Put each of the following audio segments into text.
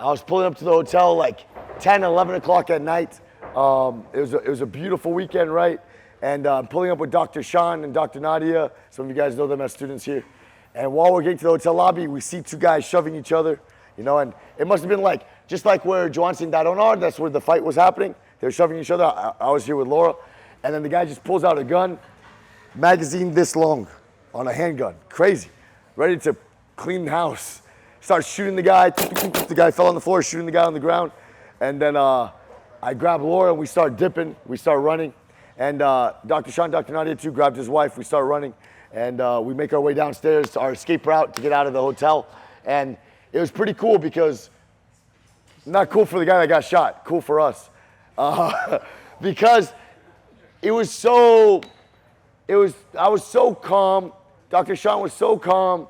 I was pulling up to the hotel like 10, 11 o'clock at night. It was a beautiful weekend, right? And I'm pulling up with Dr. Sean and Dr. Nadia. Some of you guys know them as students here. And while we're getting to the hotel lobby, we see two guys shoving each other, and it must have been like, just like where Johnson died on R, that's where the fight was happening. They were shoving each other. I was here with Laura. And then the guy just pulls out a gun, magazine this long, on a handgun. Crazy. Ready to clean the house. Starts shooting the guy. The guy fell on the floor, shooting the guy on the ground. And then I grabbed Laura and we start dipping. We start running. And Dr. Sean, Dr. Nadia too, grabbed his wife. We start running. And we make our way downstairs to our escape route to get out of the hotel. And it was pretty cool because, not cool for the guy that got shot, cool for us. Because I was so calm. Dr. Sean was so calm.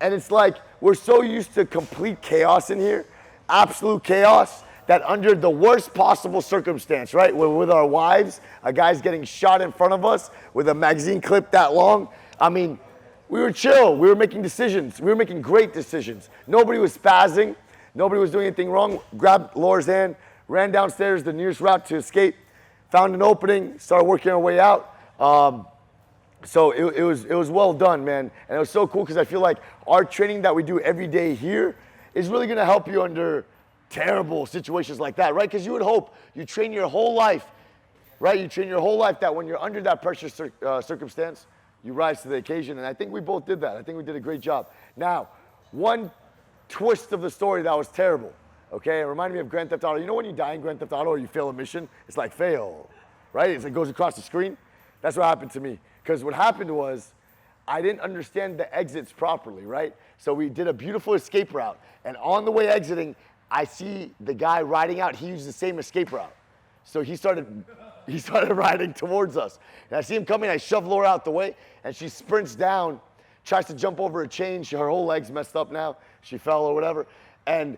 And it's like, we're so used to complete chaos in here, absolute chaos, that under the worst possible circumstance, right? We're with our wives, a guy's getting shot in front of us with a magazine clip that long. I mean, we were chill. We were making decisions. We were making great decisions. Nobody was spazzing. Nobody was doing anything wrong. Grabbed Laura's hand, ran downstairs the nearest route to escape, found an opening, started working our way out. So it was well done, man. And it was so cool because I feel like our training that we do every day here is really going to help you under terrible situations like that, right? Because you would hope you train your whole life, right? You train your whole life that when you're under that pressure circumstance, you rise to the occasion. And I think we both did that. I think we did a great job. Now, one twist of the story that was terrible, okay? It reminded me of Grand Theft Auto. You know when you die in Grand Theft Auto or you fail a mission? It's like fail, right? It goes across the screen. That's what happened to me. Because what happened was I didn't understand the exits properly, right? So we did a beautiful escape route. And on the way exiting, I see the guy riding out. He used the same escape route. So he started riding towards us. And I see him coming. I shove Laura out the way. And she sprints down, tries to jump over a chain. Her whole leg's messed up now. She fell or whatever. And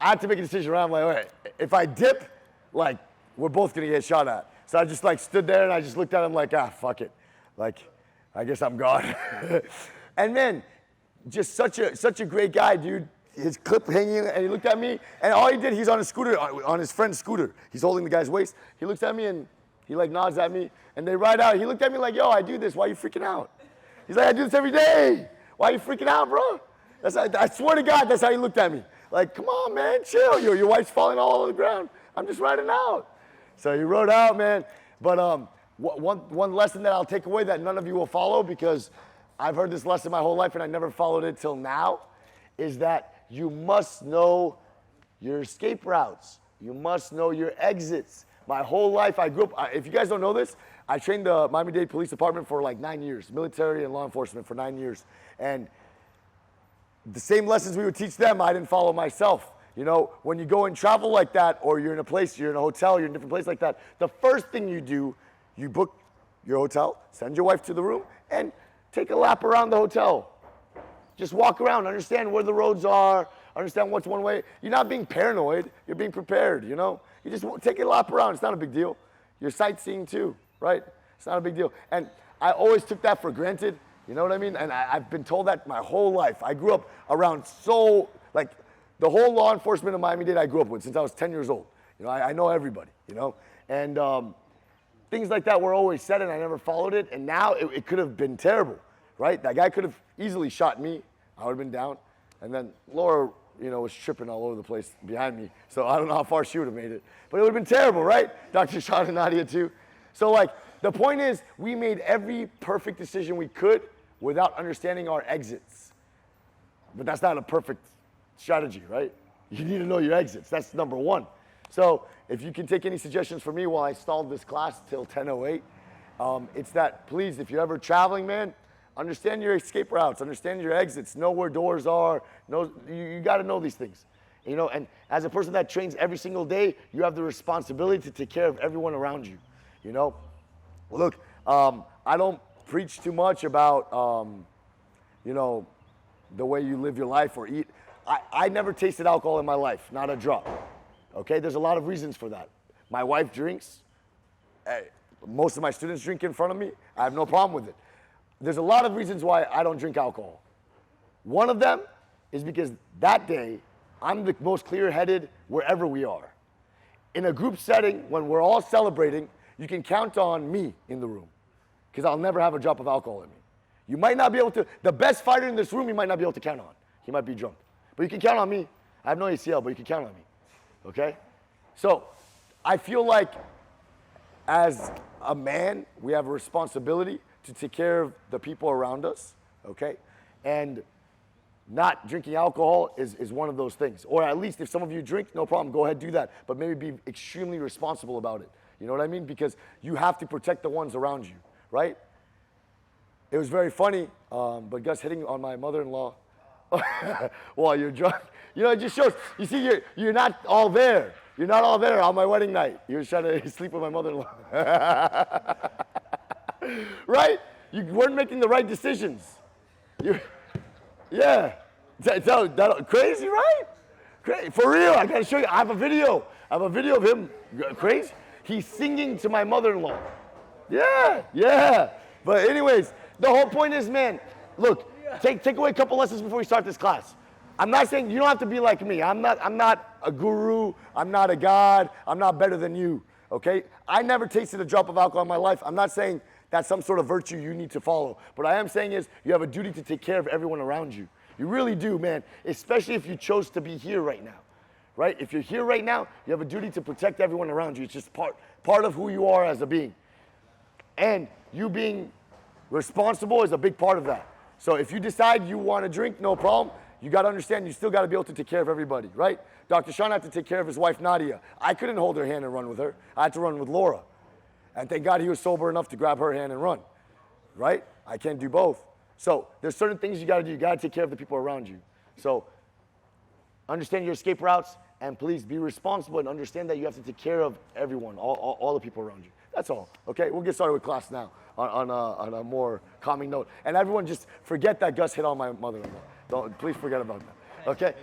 I had to make a decision around. I'm like, all right, if I dip, like, we're both going to get shot at. So I just, like, stood there and I just looked at him like, fuck it. Like, I guess I'm gone. And then, just such a great guy, dude. His clip hanging, and he looked at me, and all he did, he's on his scooter, on his friend's scooter. He's holding the guy's waist. He looks at me, and he like nods at me, and they ride out. He looked at me like, yo, I do this. Why are you freaking out? He's like, I do this every day. Why are you freaking out, bro? I swear to God, that's how he looked at me. Like, come on, man, chill. Your wife's falling all over the ground. I'm just riding out. So he rode out, man. But one lesson that I'll take away that none of you will follow, because I've heard this lesson my whole life and I never followed it till now, is that you must know your escape routes. You must know your exits. My whole life, I grew up, if you guys don't know this, I trained the Miami-Dade Police Department for like 9 years, military and law enforcement for 9 years. And the same lessons we would teach them, I didn't follow myself. You know, when you go and travel like that, or you're in a place, you're in a hotel, you're in a different place like that, the first thing you do, you book your hotel, send your wife to the room, and take a lap around the hotel. Just walk around, understand where the roads are, understand what's one way. You're not being paranoid, you're being prepared, you know? You just take a lap around, it's not a big deal. You're sightseeing too, right? It's not a big deal. And I always took that for granted, you know what I mean? And I've been told that my whole life. I grew up around the whole law enforcement of Miami-Dade I grew up with since I was 10 years old. You know, I know everybody, you know? And things like that were always said and I never followed it. And now it could have been terrible, right? That guy could have easily shot me. I would have been down. And then Laura, you know, was tripping all over the place behind me. So I don't know how far she would have made it. But it would have been terrible, right? Dr. Sean and Nadia too. So like, the point is, we made every perfect decision we could without understanding our exits. But that's not a perfect strategy, right? You need to know your exits. That's number one. So if you can take any suggestions from me while I stalled this class till 10:08, it's that, please, if you're ever traveling, man, understand your escape routes, understand your exits, know where doors are. You got to know these things. You know, and as a person that trains every single day, you have the responsibility to take care of everyone around you. You know, look, I don't preach too much about, you know, the way you live your life or eat. I never tasted alcohol in my life, not a drop. Okay, there's a lot of reasons for that. My wife drinks. Most of my students drink in front of me. I have no problem with it. There's a lot of reasons why I don't drink alcohol. One of them is because that day I'm the most clear-headed wherever we are. In a group setting, when we're all celebrating, you can count on me in the room because I'll never have a drop of alcohol in me. You might not be able to, the best fighter in this room, you might not be able to count on. He might be drunk. But you can count on me. I have no ACL, but you can count on me. Okay? So I feel like as a man, we have a responsibility to take care of the people around us. Okay? And not drinking alcohol is one of those things. Or at least if some of you drink, no problem, go ahead, do that. But maybe be extremely responsible about it. You know what I mean? Because you have to protect the ones around you, right? It was very funny, but Gus hitting on my mother-in-law while you're drunk. You know, it just shows, you see, you're not all there. You're not all there on my wedding night. You were trying to sleep with my mother-in-law. Right? You weren't making the right decisions. Yeah. Crazy, right? Crazy. For real, I gotta show you. I have a video. I have a video of him. Crazy. He's singing to my mother-in-law. Yeah. But anyways, the whole point is, man, look, take away a couple lessons before we start this class. I'm not saying you don't have to be like me. I'm not a guru. I'm not a god. I'm not better than you, okay? I never tasted a drop of alcohol in my life. I'm not saying that's some sort of virtue you need to follow. What I am saying is you have a duty to take care of everyone around you. You really do, man, especially if you chose to be here right now, right? If you're here right now, you have a duty to protect everyone around you. It's just part of who you are as a being. And you being responsible is a big part of that. So if you decide you want to drink, no problem. You got to understand you still got to be able to take care of everybody, right? Dr. Sean had to take care of his wife, Nadia. I couldn't hold her hand and run with her. I had to run with Laura. And thank God he was sober enough to grab her hand and run, right? I can't do both. So there's certain things you got to do. You got to take care of the people around you. So understand your escape routes, and please be responsible and understand that you have to take care of everyone, all the people around you. That's all, okay? We'll get started with class now on a more calming note. And everyone just forget that Gus hit on my mother-in-law. Please forget about that, okay?